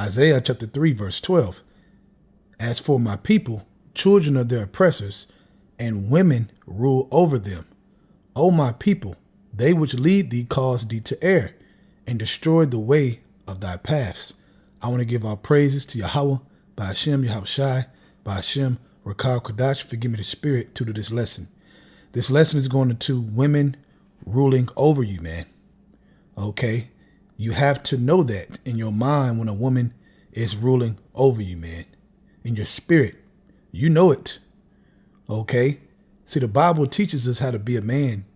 Isaiah chapter 3, verse 12. As for my people, children of their oppressors, and women rule over them. O my people, they which lead thee cause thee to err, and destroy the way of thy paths. I want to give our praises to Yahweh, by Hashem Yahushai, by Hashem Rakal Kodash, forgive me the spirit, to do this lesson. This lesson is going to women ruling over you, man. Okay? You have to know that in your mind when a woman is ruling over you, man. In your spirit, you know it. Okay? See, the Bible teaches us how to be a man,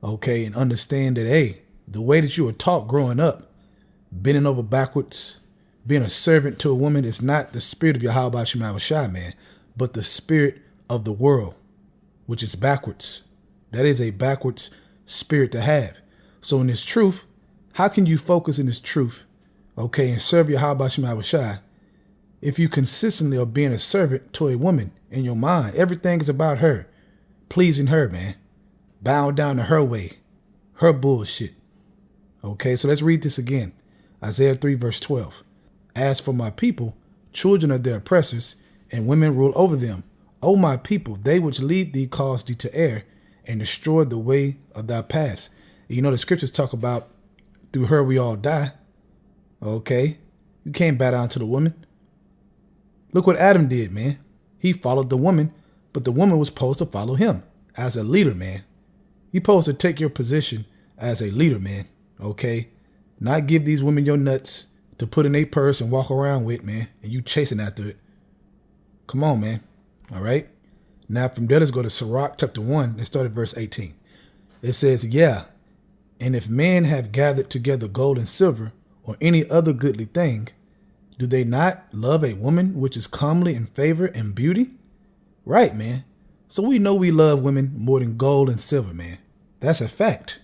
okay, and understand that, hey, the way that you were taught growing up, bending over backwards, being a servant to a woman is not the spirit of Yahweh Hashem Yahushai, man, but the spirit of the world, which is backwards. That is a backwards spirit to have. So in this truth, how can you focus in this truth, okay, and serve Yahweh Hashem Yahushai if you consistently are being a servant to a woman in your mind? Everything is about her, pleasing her, man, bowing down to her way, her bullshit. Okay, so let's read this again. Isaiah 3, verse 12. As for my people, children of their oppressors, and women rule over them. O my people, they which lead thee cause thee to err, and destroy the way of thy paths. You know, the scriptures talk about through her we all die. Okay, you can't bow down to the woman. Look what Adam did, man. He followed the woman, but the woman was supposed to follow him as a leader, man. You're supposed to take your position as a leader, man. Okay, not give these women your nuts to put in a purse and walk around with, man, and you chasing after it. Come on, man. All right. Now from there, let's go to Sirach chapter 1 and start at verse 18. It says, yeah, and if men have gathered together gold and silver or any other goodly thing, do they not love a woman which is comely in favor and beauty? Right, man. So we know we love women more than gold and silver, man. That's a fact.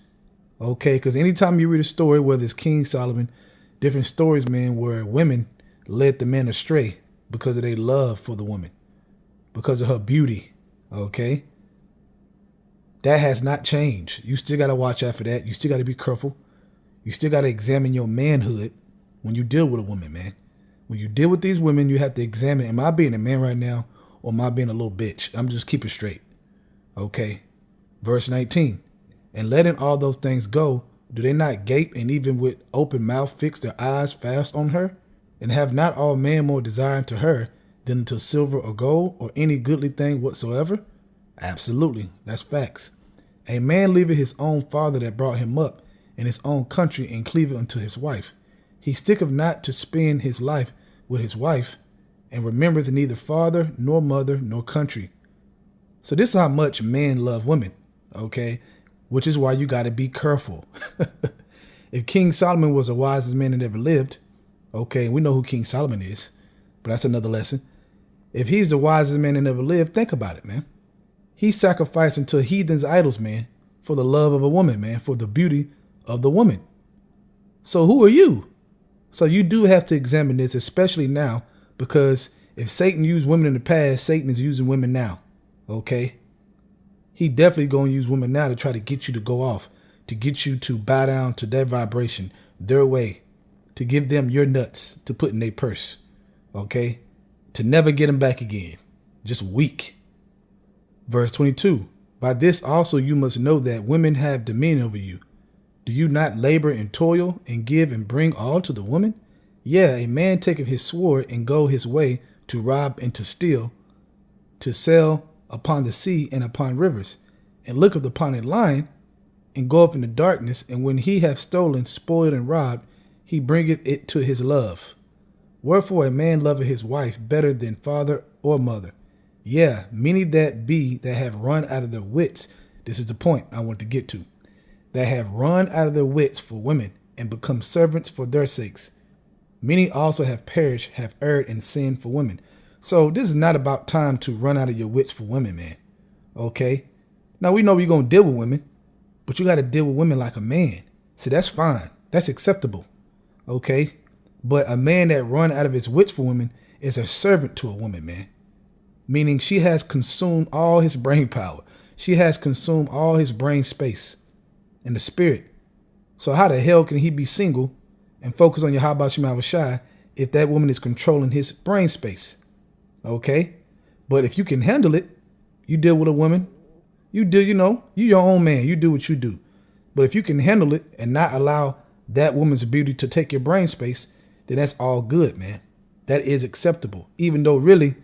Okay, because anytime you read a story, whether it's King Solomon, different stories, man, where women led the men astray because of their love for the woman, because of her beauty, okay? That has not changed. You still got to watch out for that. You still got to be careful. You still got to examine your manhood when you deal with a woman, man. When you deal with these women, you have to examine, am I being a man right now or am I being a little bitch? I'm just keeping straight, okay? Verse 19, and letting all those things go, do they not gape and even with open mouth fix their eyes fast on her? And have not all men more desire to her than to silver or gold or any goodly thing whatsoever? Absolutely. That's facts. A man leaveth his own father that brought him up in his own country and cleaveth unto his wife. He sticketh not to spend his life with his wife and remembereth neither father nor mother nor country. So this is how much men love women, okay? Which is why you got to be careful. If King Solomon was the wisest man that ever lived, okay, we know who King Solomon is, but that's another lesson. If he's the wisest man that ever lived, think about it, man. He sacrificed unto heathens' idols, man, for the love of a woman, man, for the beauty of the woman. So who are you? So you do have to examine this, especially now, because if Satan used women in the past, Satan is using women now, okay? He definitely going to use women now to try to get you to go off, to get you to bow down to their vibration, their way, to give them your nuts to put in their purse, okay? To never get them back again. Just weak. Verse 22, by this also you must know that women have dominion over you. Do you not labor and toil and give and bring all to the woman? Yeah, a man taketh his sword and go his way to rob and to steal, to sell upon the sea and upon rivers, and looketh upon a lion and goeth in the darkness, and when he hath stolen, spoiled, and robbed, he bringeth it to his love. Wherefore a man loveth his wife better than father or mother. Yeah, many that be that have run out of their wits. This is the point I want to get to. That have run out of their wits for women and become servants for their sakes. Many also have perished, have erred and sinned for women. So this is not about time to run out of your wits for women, man. Okay? Now we know we're going to deal with women, but you got to deal with women like a man. See, that's fine. That's acceptable. Okay? But a man that run out of his wits for women is a servant to a woman, man. Meaning she has consumed all his brain power. She has consumed all his brain space and the spirit. So how the hell can he be single and focus on Yahweh Shema Shai if that woman is controlling his brain space. Okay? But if you can handle it, you deal with a woman, you your own man, you do what you do. But if you can handle it and not allow that woman's beauty to take your brain space, then that's all good, man. That is acceptable. Even though really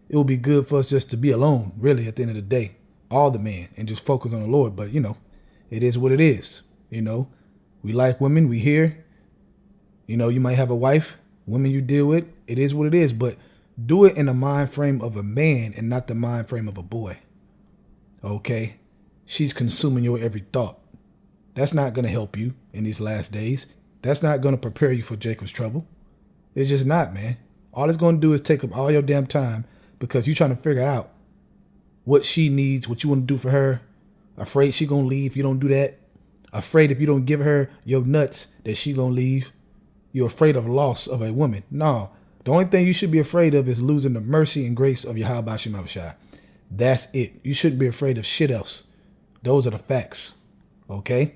it would be good for us just to be alone, really, at the end of the day, all the men, and just focus on the Lord. But, it is what it is. We like women, we hear, you might have a wife, women you deal with. It is what it is. But do it in the mind frame of a man and not the mind frame of a boy. Okay? She's consuming your every thought. That's not going to help you in these last days. That's not going to prepare you for Jacob's trouble. It's just not, man. All it's going to do is take up all your damn time because you're trying to figure out what she needs, what you want to do for her. Afraid she going to leave if you don't do that. Afraid if you don't give her your nuts that she going to leave. You're afraid of loss of a woman. No. The only thing you should be afraid of is losing the mercy and grace of Yahweh Shem Abishai. That's it. You shouldn't be afraid of shit else. Those are the facts. Okay?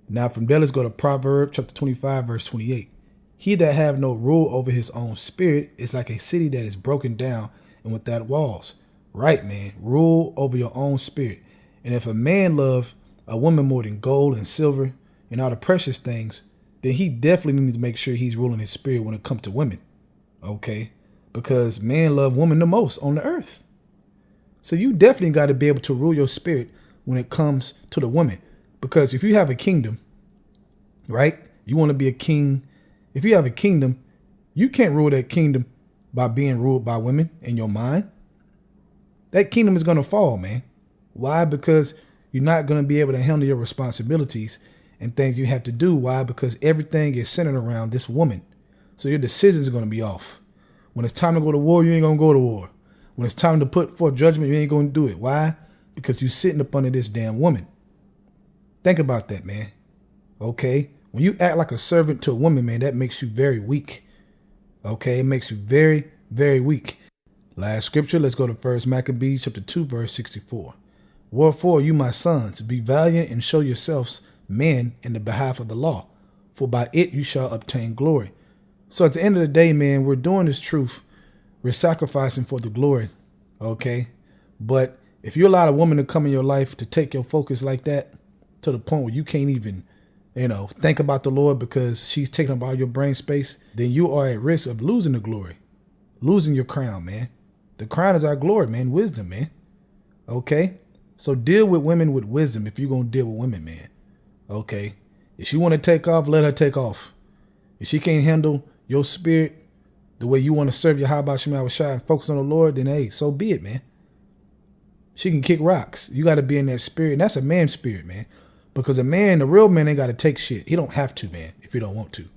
Now from there, let's go to Proverbs chapter 25, verse 28. He that have no rule over his own spirit is like a city that is broken down and without walls. Right, man. Rule over your own spirit. And if a man love a woman more than gold and silver and all the precious things, then he definitely needs to make sure he's ruling his spirit when it comes to women. Okay? Because men love women the most on the earth. So you definitely got to be able to rule your spirit when it comes to the woman. Because if you have a kingdom, right? You want to be a king. If you have a kingdom, you can't rule that kingdom by being ruled by women in your mind. That kingdom is going to fall, man. Why? Because you're not going to be able to handle your responsibilities and things you have to do. Why? Because everything is centered around this woman. So your decisions are going to be off. When it's time to go to war, you ain't going to go to war. When it's time to put forth judgment, you ain't going to do it. Why? Because you're sitting up under this damn woman. Think about that, man. Okay? When you act like a servant to a woman, man, that makes you very weak. Okay? It makes you very, very weak. Last scripture, let's go to 1 Maccabees chapter 2, verse 64. Wherefore, you, my sons, be valiant and show yourselves men in the behalf of the law, for by it you shall obtain glory. So at the end of the day, man, we're doing this truth. We're sacrificing for the glory. Okay? But if you allow a woman to come in your life to take your focus like that, to the point where you can't even, think about the Lord because she's taking up all your brain space, then you are at risk of losing the glory, losing your crown, man. The crown is our glory, man. Wisdom, man. Okay? So deal with women with wisdom if you're going to deal with women, man. Okay? If she want to take off, let her take off. If she can't handle your spirit the way you want to serve your Yahweh Shem Abishai and focus on the Lord, then hey, so be it, man. She can kick rocks. You got to be in that spirit. And that's a man's spirit, man. Because a real man ain't got to take shit. He don't have to, man, if you don't want to.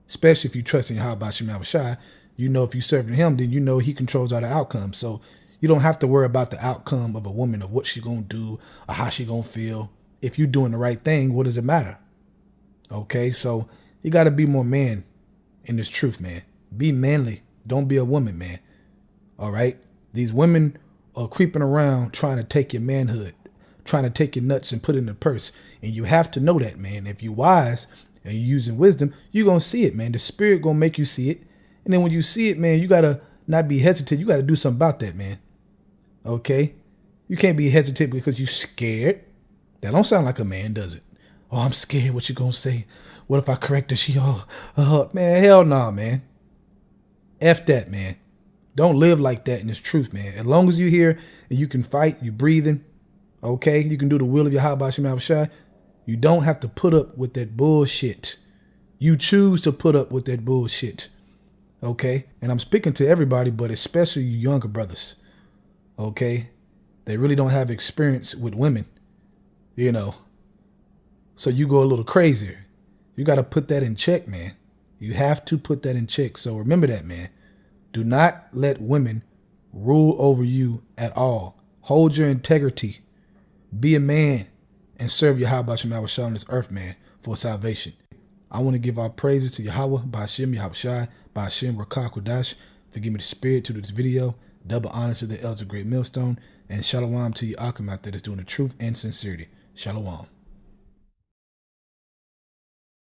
Especially if you trust in Yahweh Shem Abishai. If you serving him, then he controls all the outcomes. So you don't have to worry about the outcome of a woman, of what she going to do or how she going to feel. If you're doing the right thing, what does it matter? Okay, so you got to be more man in this truth, man. Be manly. Don't be a woman, man. All right? These women are creeping around trying to take your manhood, trying to take your nuts and put it in the purse. And you have to know that, man. If you're wise and you're using wisdom, you're going to see it, man. The spirit going to make you see it. And then when you see it, man, you got to not be hesitant. You got to do something about that, man. Okay? You can't be hesitant because you're scared. That don't sound like a man, does it? Oh, I'm scared. What you going to say? What if I correct her? Man, hell nah, man. F that, man. Don't live like that in this truth, man. As long as you're here and you can fight, you're breathing, okay? You can do the will of Yahweh Shem Abishai. You don't have to put up with that bullshit. You choose to put up with that bullshit, okay? And I'm speaking to everybody, but especially you younger brothers, okay? They really don't have experience with women, So you go a little crazier. You got to put that in check, man. You have to put that in check. So remember that, man. Do not let women rule over you at all. Hold your integrity. Be a man and serve Yahweh Shem Abishai on this earth, man, for salvation. I want to give our praises to Yahweh, Ba'ashem, Yahushai, Ba'ashem, Rakah, Kodash, for giving me the spirit to do this video. Double honor to the elders of Great Millstone. And shalom to you, Akim, out there that's doing the truth and sincerity. Shalom.